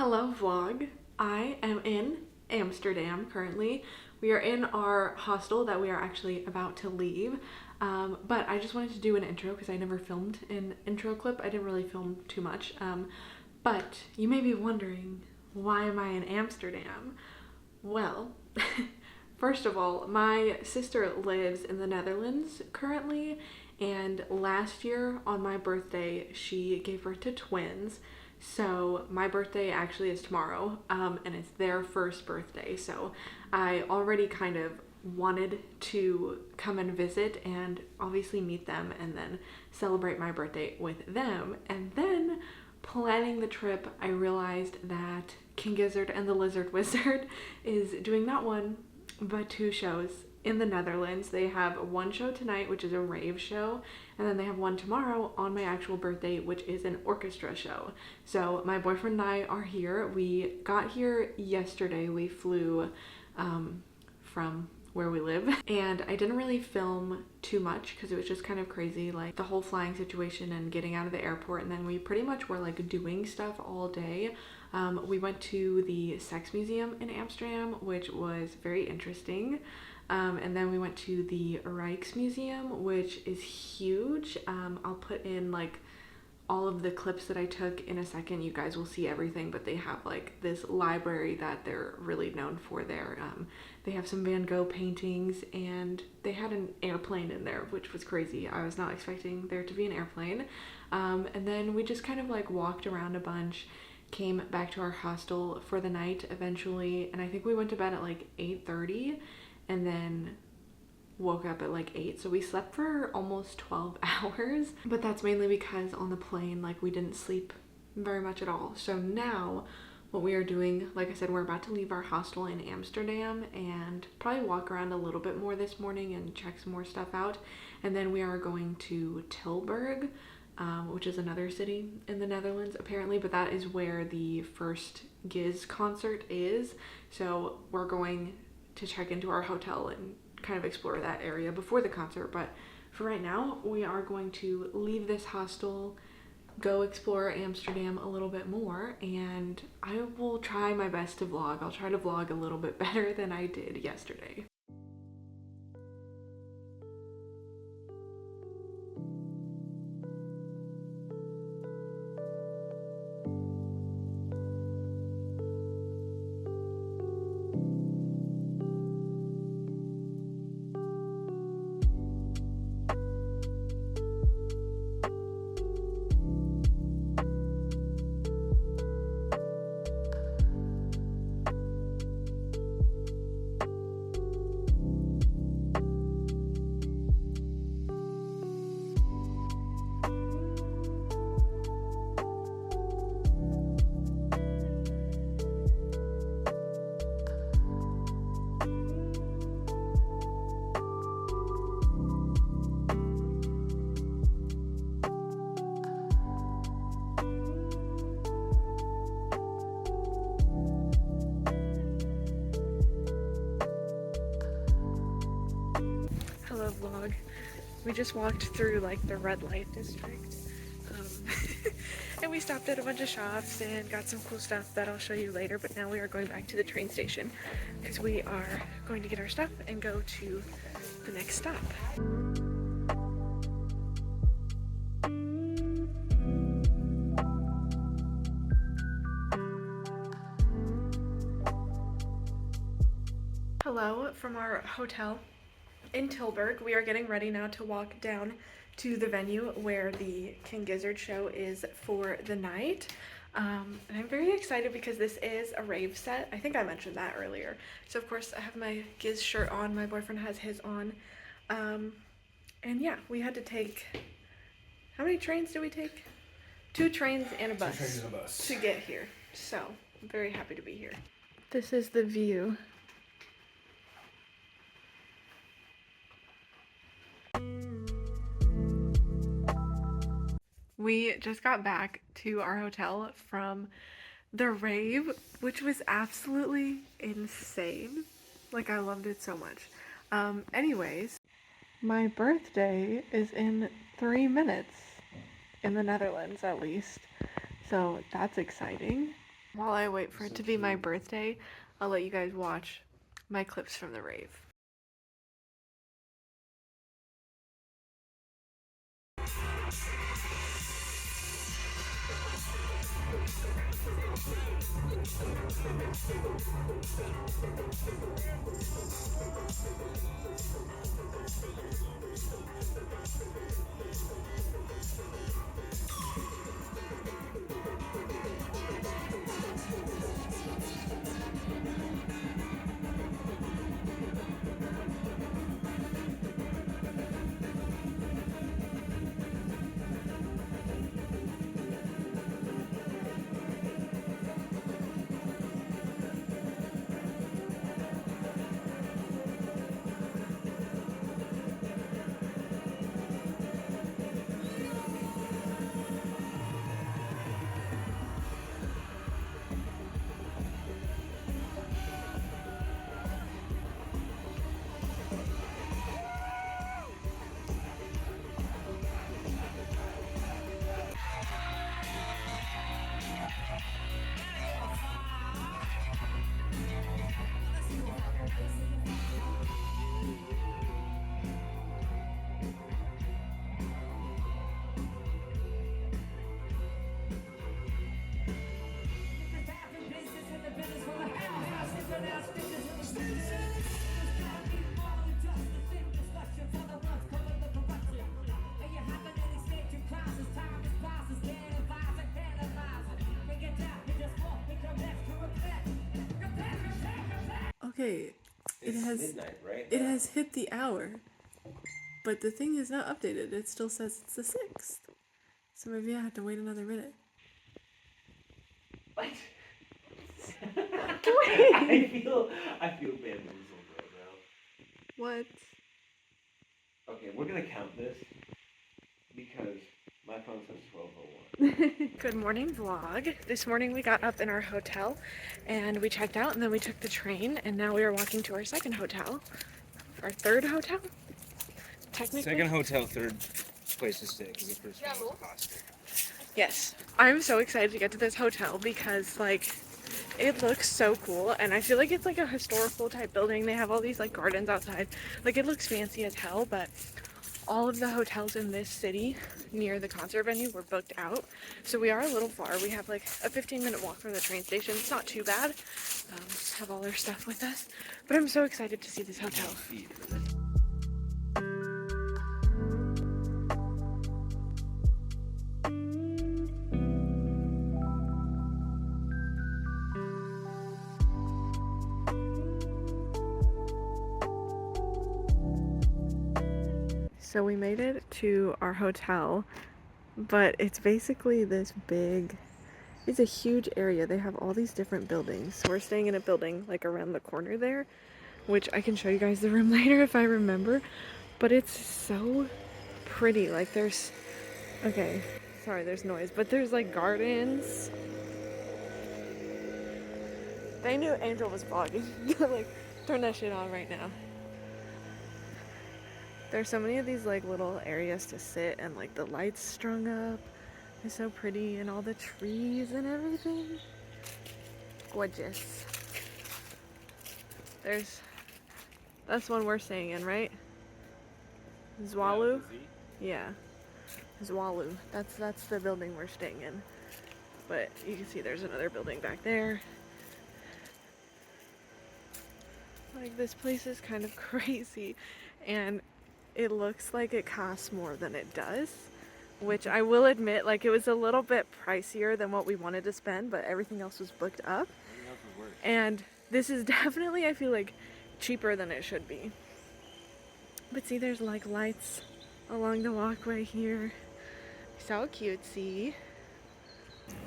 Hello vlog. I am in Amsterdam currently. We are in our hostel that we are actually about to leave. But I just wanted to do an intro because I never filmed an intro clip. I didn't really film too much. But you may be wondering, why am I in Amsterdam? Well, first of all, my sister lives in the Netherlands currently, and last year on my birthday, she gave birth to twins. So my birthday actually is tomorrow, and it's their first birthday. So I already kind of wanted to come and visit and obviously meet them and then celebrate my birthday with them. And then planning the trip, I realized that King Gizzard and the Lizard Wizard is doing not one, but two shows in the Netherlands. They have one show tonight, which is a rave show, and then they have one tomorrow on my actual birthday, which is an orchestra show. So my boyfriend and I are here. We got here yesterday. We flew from where we live, and I didn't really film too much because it was just kind of crazy, like the whole flying situation and getting out of the airport, and then we pretty much were like doing stuff all day. We went to the Sex Museum in Amsterdam, which was very interesting. And then we went to the Rijksmuseum, which is huge. I'll put in like all of the clips that I took in a second. You guys will see everything, but they have like this library that they're really known for there. They have some Van Gogh paintings, and they had an airplane in there, which was crazy. I was not expecting there to be an airplane. And then we just kind of like walked around a bunch, came back to our hostel for the night eventually, and I think we went to bed at like 8:30 and then woke up at like 8. So we slept for almost 12 hours, but that's mainly because on the plane, like, we didn't sleep very much at all. So now what we are doing, like I said, we're about to leave our hostel in Amsterdam and probably walk around a little bit more this morning and check some more stuff out. And then we are going to Tilburg, which is another city in the Netherlands apparently, but that is where the first Giz concert is. So we're going to check into our hotel and kind of explore that area before the concert. But for right now, we are going to leave this hostel, go explore Amsterdam a little bit more, and I will try my best to vlog. I'll try to vlog a little bit better than I did yesterday. Hello vlog. We just walked through like the red light district, and we stopped at a bunch of shops and got some cool stuff that I'll show you later. But now we are going back to the train station because we are going to get our stuff and go to the next stop. Hello from our hotel in Tilburg. We are getting ready now to walk down to the venue where the King Gizzard show is for the night. And I'm very excited because this is a rave set. I think I mentioned that earlier. So of course I have my Giz shirt on, my boyfriend has his on. And yeah, we had to take, how many trains did we take? 2 trains and a bus, 2 trains and a bus to get here. So I'm very happy to be here. This is the view. We just got back to our hotel from the rave, which was absolutely insane. Like, I loved it so much. Anyways, my birthday is in 3 minutes, in the Netherlands at least, so that's exciting. While I wait for it to be my birthday, I'll let you guys watch my clips from the rave. Okay, midnight, right? It has hit the hour, but the thing is not updated. It still says it's the 6th. So maybe I have to wait another minute. What? I feel bamboozled right now. What? Okay, we're gonna count this because my phone says 12:01. Good morning vlog. This morning we got up in our hotel and we checked out and then we took the train and now we are walking to our second hotel. Our third hotel? Technically? Second hotel, third place to stay because the first one was hostel. Yes. I'm so excited to get to this hotel because like it looks so cool and I feel like it's like a historical type building. They have all these like gardens outside. Like it looks fancy as hell, but all of the hotels in this city near the concert venue were booked out. So we are a little far. We have like a 15-minute walk from the train station. It's not too bad. Just have all their stuff with us. But I'm so excited to see this hotel. So we made it to our hotel, but it's basically this big, it's a huge area. They have all these different buildings. So we're staying in a building like around the corner there, which I can show you guys the room later if I remember. But it's so pretty. Like there's, okay, sorry there's noise, but there's like gardens. They knew Angel was vlogging. Like, turn that shit on right now. There's so many of these like little areas to sit and like the lights strung up. It's so pretty and all the trees and everything. Gorgeous. That's one we're staying in, right? Zwalu? Yeah. Zwalu. That's the building we're staying in. But you can see there's another building back there. Like this place is kind of crazy and it looks like it costs more than it does, which I will admit, like it was a little bit pricier than what we wanted to spend, but everything else was booked up. And this is definitely, I feel like, cheaper than it should be. But see, there's like lights along the walkway here. So cutesy.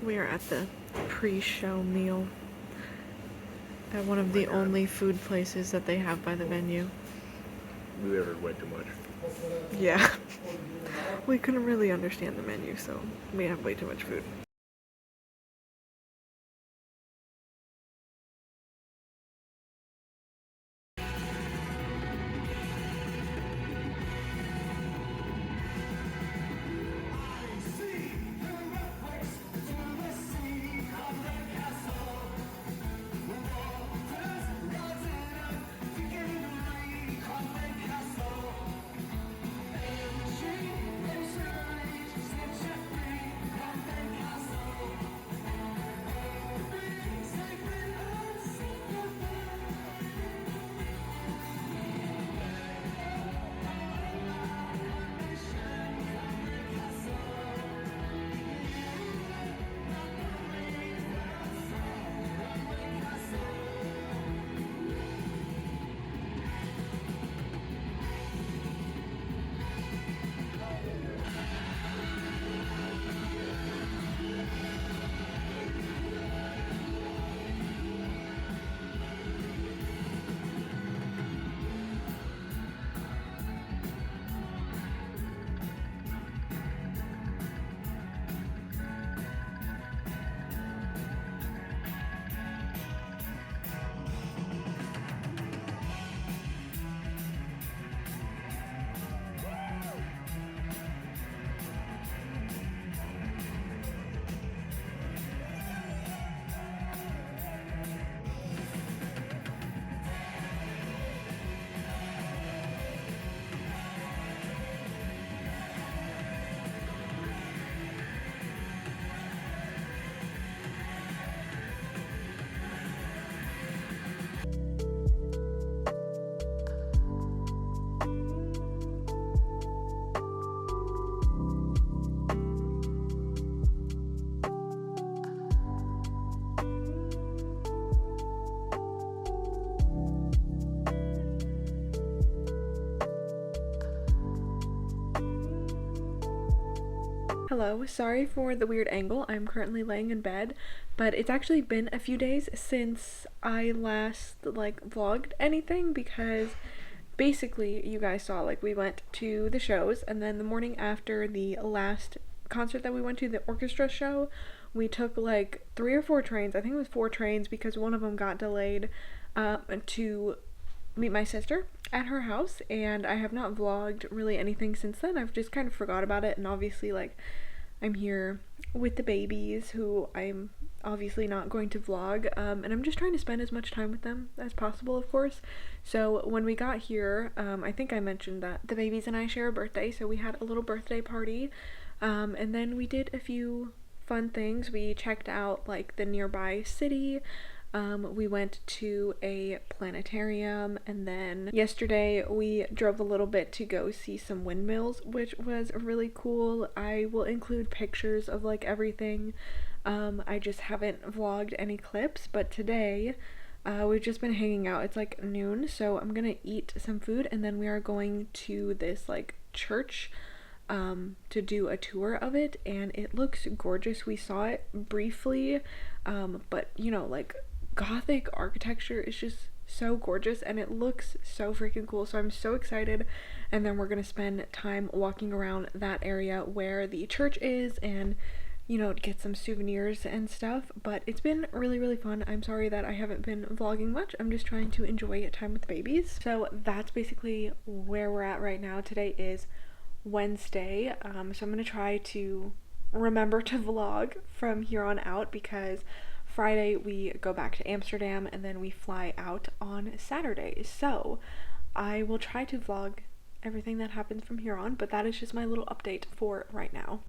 We are at the pre-show meal at one of the only food places that they have by the venue. We ordered way too much. Yeah. We couldn't really understand the menu, so we have way too much food. Hello, sorry for the weird angle. I'm currently laying in bed, but it's actually been a few days since I last vlogged anything because basically you guys saw we went to the shows, and then the morning after the last concert that we went to, the orchestra show, we took 3 or 4 trains. I think it was 4 trains because one of them got delayed to meet my sister at her house, and I have not vlogged really anything since then. I've just kind of forgot about it, and obviously I'm here with the babies who I'm obviously not going to vlog, and I'm just trying to spend as much time with them as possible, of course. So when we got here, I think I mentioned that the babies and I share a birthday, so we had a little birthday party, and then we did a few fun things. We checked out the nearby city. We went to a planetarium, and then yesterday we drove a little bit to go see some windmills, which was really cool. I will include pictures of everything. I just haven't vlogged any clips, but today we've just been hanging out. It's noon, so I'm gonna eat some food, and then we are going to this church to do a tour of it, and it looks gorgeous. We saw it briefly, but Gothic architecture is just so gorgeous, and it looks so freaking cool, so I'm so excited. And then we're gonna spend time walking around that area where the church is, and get some souvenirs and stuff. But it's been really fun. I'm sorry that I haven't been vlogging much. I'm just trying to enjoy time with the babies. So that's basically where we're at right now. Today is Wednesday, so I'm gonna try to remember to vlog from here on out because Friday we go back to Amsterdam, and then we fly out on Saturday. So I will try to vlog everything that happens from here on, but that is just my little update for right now.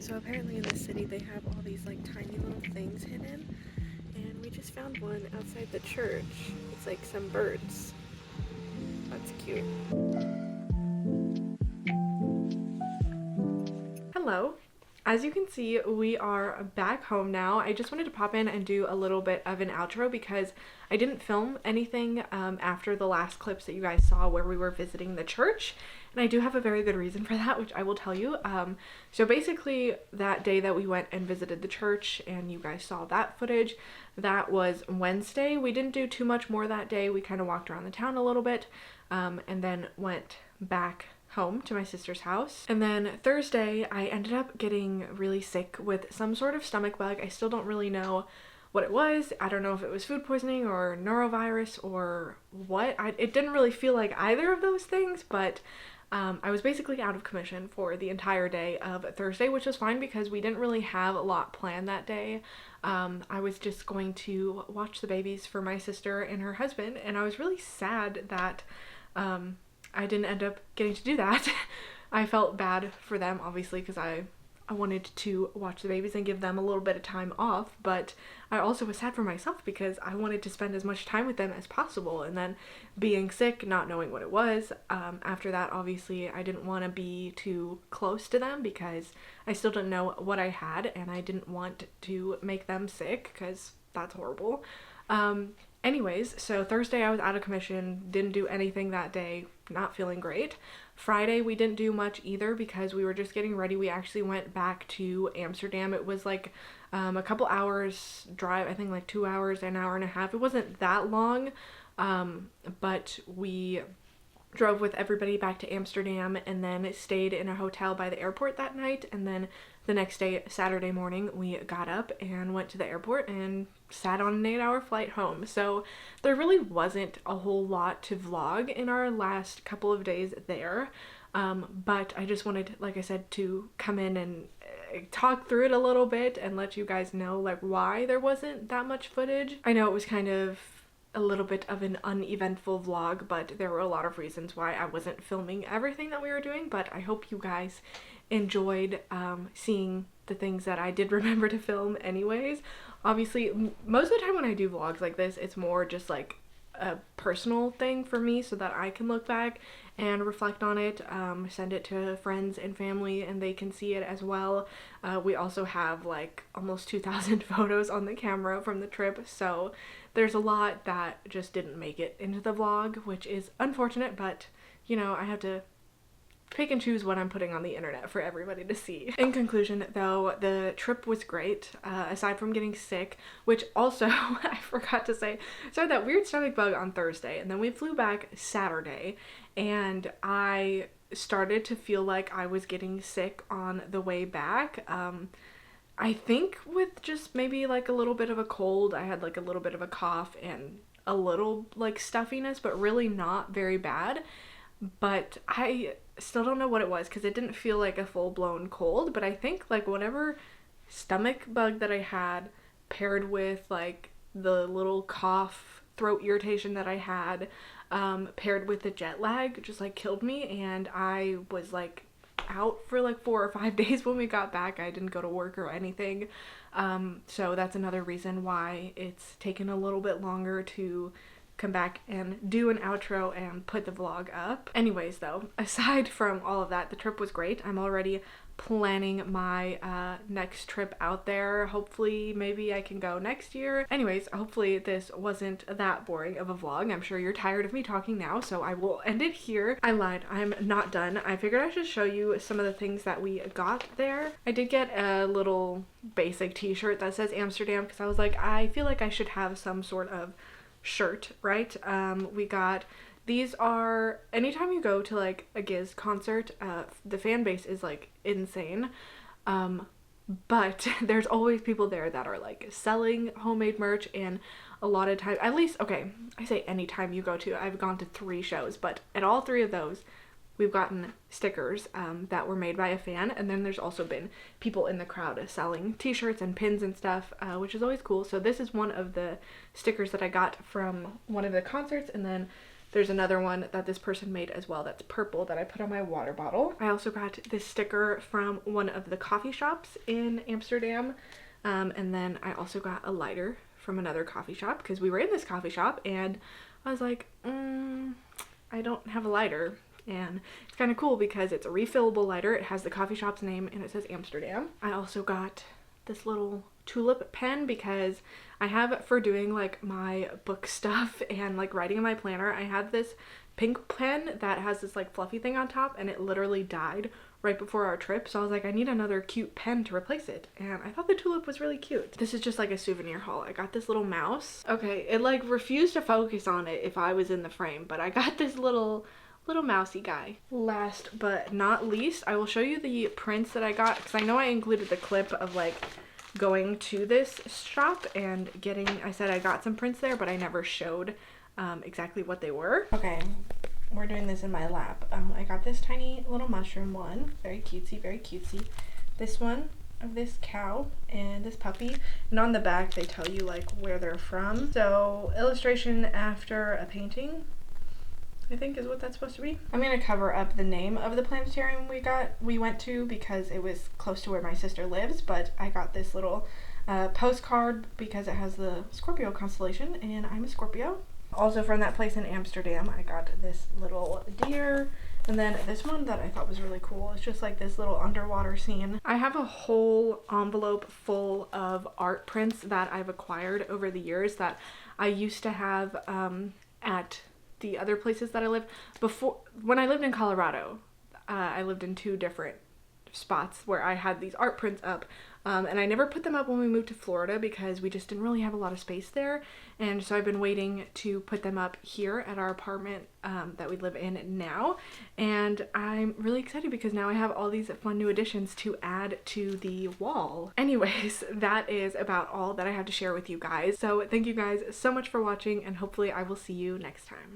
So apparently in the city they have all these tiny little things hidden, and we just found one outside the church. It's some birds. That's cute. Hello. As you can see, we are back home now. I just wanted to pop in and do a little bit of an outro because I didn't film anything after the last clips that you guys saw where we were visiting the church. And I do have a very good reason for that, which I will tell you. So basically, that day that we went and visited the church and you guys saw that footage, that was Wednesday. We didn't do too much more that day. We kind of walked around the town a little bit and then went back home to my sister's house. And then Thursday, I ended up getting really sick with some sort of stomach bug. I still don't really know what it was. I don't know if it was food poisoning or norovirus or what. It didn't really feel like either of those things, but I was basically out of commission for the entire day of Thursday, which was fine because we didn't really have a lot planned that day. I was just going to watch the babies for my sister and her husband, and I was really sad that I didn't end up getting to do that. I felt bad for them, obviously, because I I wanted to watch the babies and give them a little bit of time off, but I also was sad for myself because I wanted to spend as much time with them as possible, and then being sick, not knowing what it was, after that obviously I didn't want to be too close to them because I still didn't know what I had, and I didn't want to make them sick because that's horrible. Anyways, so Thursday I was out of commission, didn't do anything that day, not feeling great. Friday we didn't do much either because we were just getting ready. We actually went back to Amsterdam. It was like a couple hours drive, I think like 2 hours, an hour and a half. It wasn't that long, but we drove with everybody back to Amsterdam and then stayed in a hotel by the airport that night, and then the next day, Saturday morning, we got up and went to the airport and sat on an 8-hour flight home. So there really wasn't a whole lot to vlog in our last couple of days there, but I just wanted, like I said, to come in and talk through it a little bit and let you guys know like why there wasn't that much footage. I know it was kind of a little bit of an uneventful vlog, but there were a lot of reasons why I wasn't filming everything that we were doing, but I hope you guys enjoyed seeing the things that I did remember to film anyways. Obviously, most of the time when I do vlogs like this, it's more just like a personal thing for me so that I can look back and reflect on it, send it to friends and family and they can see it as well. We also have like almost 2,000 photos on the camera from the trip, so there's a lot that just didn't make it into the vlog, which is unfortunate, but you know, I have to pick and choose what I'm putting on the internet for everybody to see. In conclusion though, the trip was great, aside from getting sick, which also I forgot to say, so I had that weird stomach bug on Thursday and then we flew back Saturday and I started to feel like I was getting sick on the way back. I think with just maybe like a little bit of a cold. I had like a little bit of a cough and a little like stuffiness, but really not very bad. But I still don't know what it was because it didn't feel like a full-blown cold, but I think like whatever stomach bug that I had paired with like the little cough, throat irritation that I had, paired with the jet lag just like killed me, and I was like out for like 4 or 5 days when we got back. I didn't go to work or anything, so that's another reason why it's taken a little bit longer to come back and do an outro and put the vlog up. Anyways though, aside from all of that, the trip was great. I'm already planning my next trip out there. Hopefully maybe I can go next year. Anyways, hopefully this wasn't that boring of a vlog. I'm sure you're tired of me talking now, so I will end it here. I lied, I'm not done. I figured I should show you some of the things that we got there. I did get a little basic t-shirt that says Amsterdam because I was like, I feel like I should have some sort of shirt, right? We got, these are, anytime you go to like a Giz concert, the fan base is like insane, but there's always people there that are like selling homemade merch, and a lot of times, at least, okay, I say anytime you go to, I've gone to 3 shows, but at all 3 of those we've gotten stickers that were made by a fan, and then there's also been people in the crowd selling t-shirts and pins and stuff, which is always cool. So this is one of the stickers that I got from one of the concerts, and then there's another one that this person made as well that's purple that I put on my water bottle. I also got this sticker from one of the coffee shops in Amsterdam, and then I also got a lighter from another coffee shop because we were in this coffee shop and I was like, I don't have a lighter. And it's kind of cool because it's a refillable lighter. It has the coffee shop's name and it says Amsterdam. I also got this little tulip pen because I have, for doing like my book stuff and like writing in my planner, I have this pink pen that has this like fluffy thing on top, and it literally died right before our trip. So I was like, I need another cute pen to replace it. And I thought the tulip was really cute. This is just like a souvenir haul. I got this little mouse. Okay, it like refused to focus on it if I was in the frame, but I got this little mousy guy. Last but not least, I will show you the prints that I got because I know I included the clip of like going to this shop and getting, I said I got some prints there, but I never showed exactly what they were. Okay, we're doing this in my lap. I got this tiny little mushroom one, very cutesy, very cutesy. This one of this cow and this puppy, and on the back they tell you like where they're from. So illustration after a painting. I think is what that's supposed to be. I'm gonna cover up the name of the planetarium we went to because it was close to where my sister lives, but I got this little postcard because it has the Scorpio constellation and I'm a Scorpio. Also from that place in Amsterdam, I got this little deer. And then this one that I thought was really cool, it's just like this little underwater scene. I have a whole envelope full of art prints that I've acquired over the years that I used to have at the other places that I lived. Before, when I lived in Colorado, I lived in 2 different spots where I had these art prints up, and I never put them up when we moved to Florida because we just didn't really have a lot of space there, and so I've been waiting to put them up here at our apartment that we live in now, and I'm really excited because now I have all these fun new additions to add to the wall. Anyways, that is about all that I have to share with you guys, so thank you guys so much for watching, and hopefully I will see you next time.